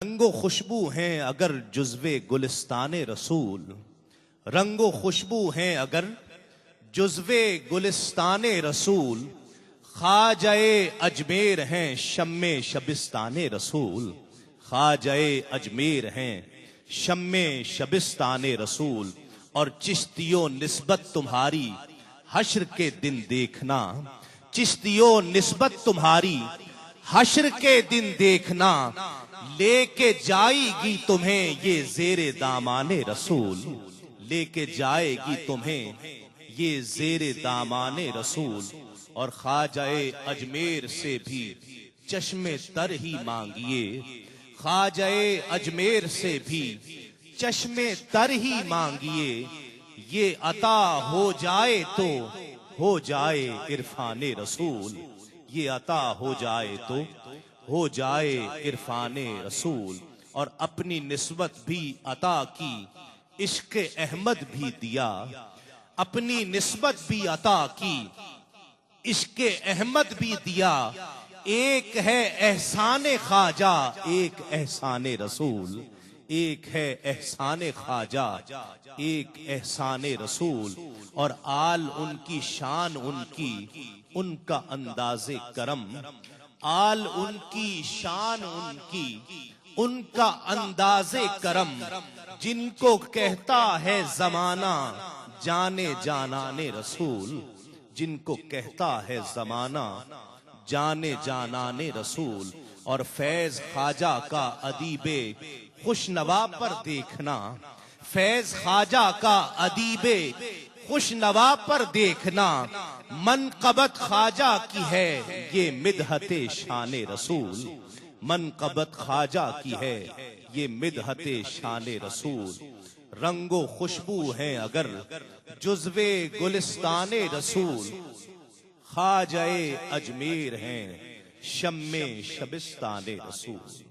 رنگ و خوشبو ہیں اگر جزو گلستان رسول، رنگ و خوشبو ہیں اگر جزو گلستان رسول، خواجہ اجمیر ہیں شم شبستان رسول، خواجہ اجمیر ہیں شم شبستان رسول، اور چشتیوں نسبت تمہاری حشر کے دن دیکھنا، چشتیوں نسبت تمہاری حشر کے دن دیکھنا، لے کے جائے گی تمہیں یہ زیر دامان رسول، لے کے جائے گی تمہیں یہ زیر دامان رسول، اور خواجہ اجمیر سے بھی چشم تر ہی مانگیے، خواجہ اجمیر سے بھی چشم تر ہی مانگیے، یہ عطا ہو جائے تو ہو جائے عرفان رسول، یہ عطا ہو جائے تو ہو جائے عرفان رسول، اور اپنی نسبت بھی عطا کی، عشق احمد بھی دیا، اپنی نسبت بھی عطا کی، عشق احمد بھی دیا، ایک ہے احسان خواجہ ایک احسان رسول، ایک ہے احسان خواجہ ایک احسان رسول، اور آل ان کی شان ان کی، ان کا انداز کرم، آل ان کی شان ان کی، ان کا انداز کرم، جن کو کہتا ہے زمانہ جانے جانان رسول، جن کو کہتا ہے زمانہ جانے جانان رسول، اور فیض خواجہ کا ادیب خوش نوا پر دیکھنا، فیض خواجہ کا ادیب خوش نوا پر دیکھنا، منقبت خواجہ کی ہے یہ مدحت شان رسول، منقبت خواجہ کی ہے یہ مدحت شان رسول، رنگ و خوشبو ہیں اگر جزو گلستان رسول، خواجہ اجمیر ہیں شم شبستان رسول۔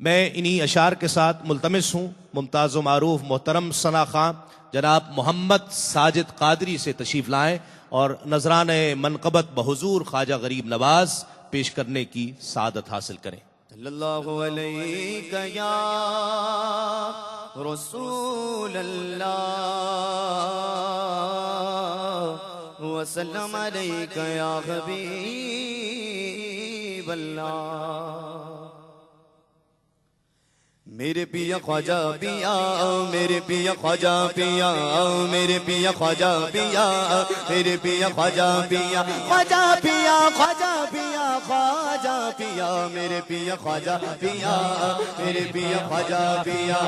میں انہی اشعار کے ساتھ ملتمس ہوں ممتاز و معروف محترم ثنا خان جناب محمد ساجد قادری سے تشریف لائیں اور نذرانہ منقبت بحضور خواجہ غریب نواز پیش کرنے کی سعادت حاصل کریں۔ صلی اللہ علیہ یا رسول اللہ وسلم علیہ یا حبیب اللہ، میرے پیا خواجہ پیا، میرے پیا خواجہ پیا، میرے پیا خواجہ پیا، میرے پیا خواجہ پیا، خواجہ پیا، خواجہ پیا، خواجہ پیا، میرے پیا خواجہ پیا، میرے پیا خواجہ پیا،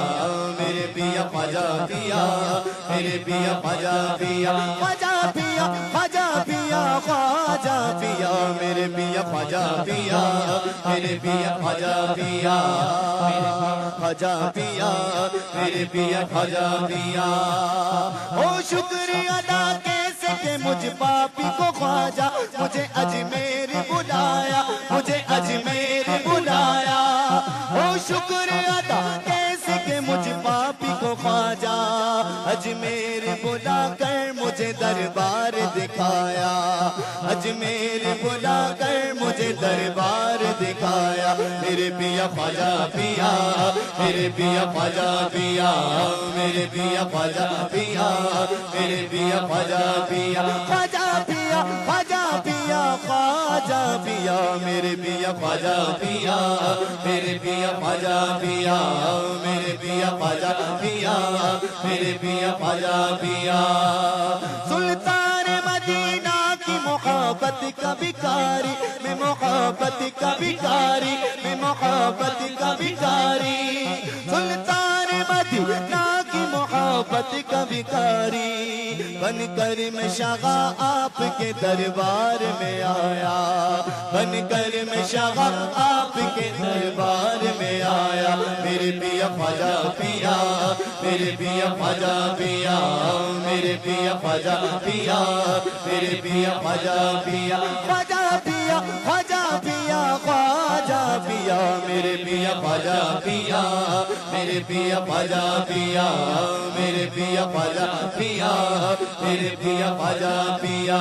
میرے پیا خواجہ پیا، میرے پیا خواجہ پیا، خواجہ پیا، خواجہ پیا، خواجہ پیا، میرے پیا خواجہ پیا، میرے پیا خواجہ پیا، خواجہ پیا، میرے پیا خواجہ پیا، او شکریہ ادا کیسے کہ مجھ پاپی کو خواجہ مجھے اجمیر بلایا، مجھے اجمیر بلایا، او شکریہ ادا کیسے کہ مجھ پاپی کو خواجہ اجمیر بلا کر مجھے دربار دکھایا، اجمیر بلا کر مجھے دربار دکھایا، میرے پیا خواجہ پیا، میرے پیا خواجہ پیا، میرے پیا خواجہ پیا، میرے پیا خواجہ پیا، خواجہ پیا، خواجہ پیا، خواجہ پیا، میرے پیا خواجہ پیا، میرے پیا خواجہ پیا، میرے پیا خواجہ پیا، میرے پیا خواجہ پیا، سلطان مدینہ کی محبت کا بھکاری، میں محبت کا بھکاری، میں محبت کا بھکاری، سلطان مدینہ کی محبت کا بھکاری، بن کر میں شغا آپ کے دربار میں آیا، بن کر میں شغا آپ کے دربار میں آیا، میرے پیا خواجہ پیا، میرے پیا خواجہ پیا، میرے پیا خواجہ پیا، میرے پیا خواجہ پیا، خواجہ پیا، خواجہ پیا، خواجہ پیا، میرے پیا خواجہ پیا، میرے پیا خواجہ پیا، میرے پیا خواجہ پیا، میرے پیا خواجہ پیا،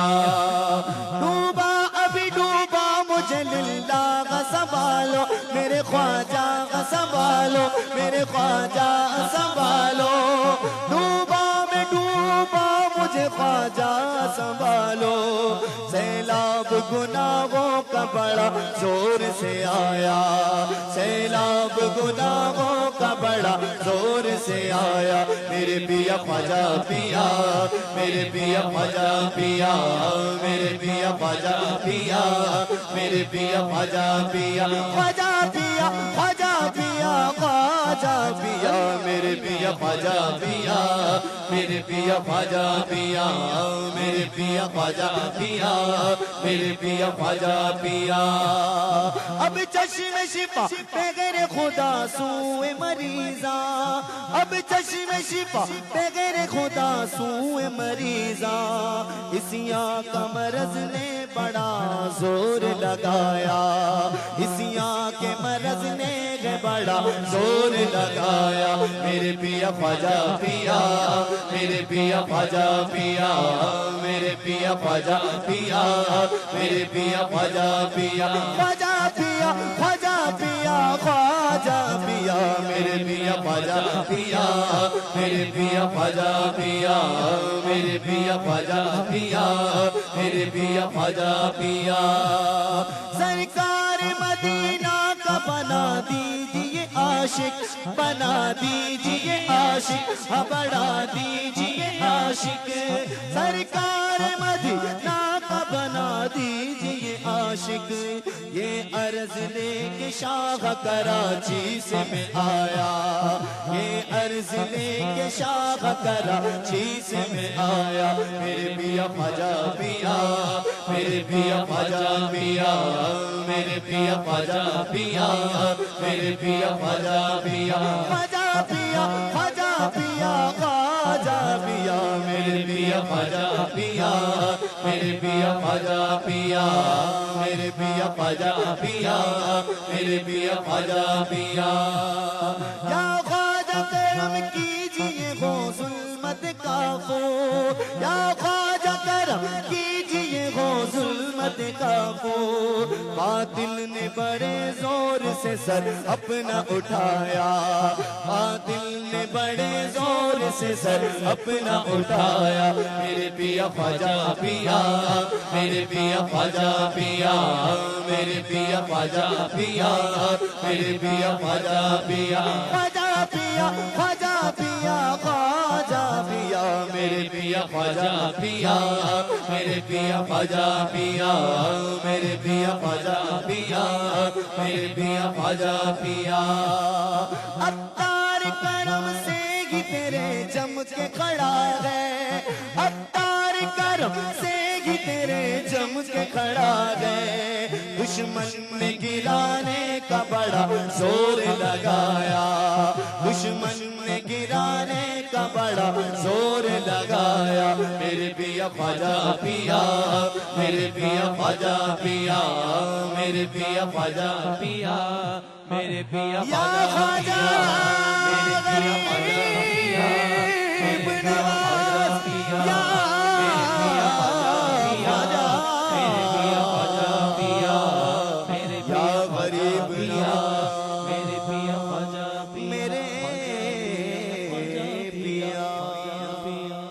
ڈوبا ابھی ڈوبا مجھے للہ کا سنبھالو، میرے میرے خواجہ سنبھالو میرے خواجہ سنبھالو ڈوبا میں ڈوبا مجھے خواجہ سنبھالو سیلاب گناہوں کا بڑا زور سے آیا سیلاب گناہوں کا بڑا زور سے آیا میرے پیا خواجہ پیا میرے پیا خواجہ پیا میرے پیا خواجہ پیا میرے پیا خواجہ پیا خواجہ پیا خواجہ پیا خواجہ پیا میرے پیا خواجہ پیا میرے پیا خواجہ پیا میرے پیا خواجہ پیا میرے پیا خواجہ پیا اب چشم شفا بغیر خدا سوئے مریضاں اب چشم شفا بغیر خدا سوئے مریضاں اسی آنکھ کا مرض نے بڑا زور لگایا اسی آنکھ کے مرض نے بڑا زور لگایا میرے پیا خواجہ پیا میرے پیا خواجہ پیا میرے پیا خواجہ پیا میرے پیا خواجہ پیا خواجہ پیا خواجہ پیا خواجہ پیا میرے پیا خواجہ پیا میرے پیا خواجہ پیا میرے پیا خواجہ پیا میرے پیا خواجہ پیا سرکار مدینہ کا بنا دیجئے عاشق بنا دیجئے عاشق بڑھا دیجئے عاشق سرکار مدینہ کا بنا دیجئے عاشق یہ عرض لے کے شاہ کراچی سے میں آیا یہ عرض لے کے شاہ کراچی سے میں آیا میرے پیا خواجہ پیا میرے پیا خواجہ پیا میرے پیا خواجہ پیا میرے پیا خواجہ پیا خواجہ پیا خواجہ پیا خواجہ پیا میرے پیا خواجہ پیا میرے پیا خواجہ پیا میرے پیا خواجہ پیا میرے پیا خواجہ پیا یا خواجہ کرم کیجئے ہو ظلمت کافو یا خواجہ کرم کیجئے ہو ظلمت کافو قاتل نے بڑے زور سے سر اپنا اٹھایا قاتل نے بڑے زور سے سر اپنا اٹھایا میرے پیا خواجہ پیا میرے پیا خواجہ پیا میرے پیا خواجہ پیا میرے پیا خواجہ پیا خواجہ پیا خواجہ پیا خواجہ پیا میرے پیا خواجہ پیا میرے پیا خواجہ پیا میرے پیا خواجہ پیا میرے پیا خواجہ پیا عطار کرم سے ہی تیرے جم کے کھڑا ہے عطار کرم سے ہی تیرے جم کے کھڑا ہے دشمن نے گرانے کا بڑا زور لگایا دشمن نے گرانے کا بڑا زور لگایا میرے پیا خواجہ پیا میرے پیا خواجہ پیا میرے پیا خواجہ پیا میرے پیا خواجہ پیا میرے پیا خواجہ پیا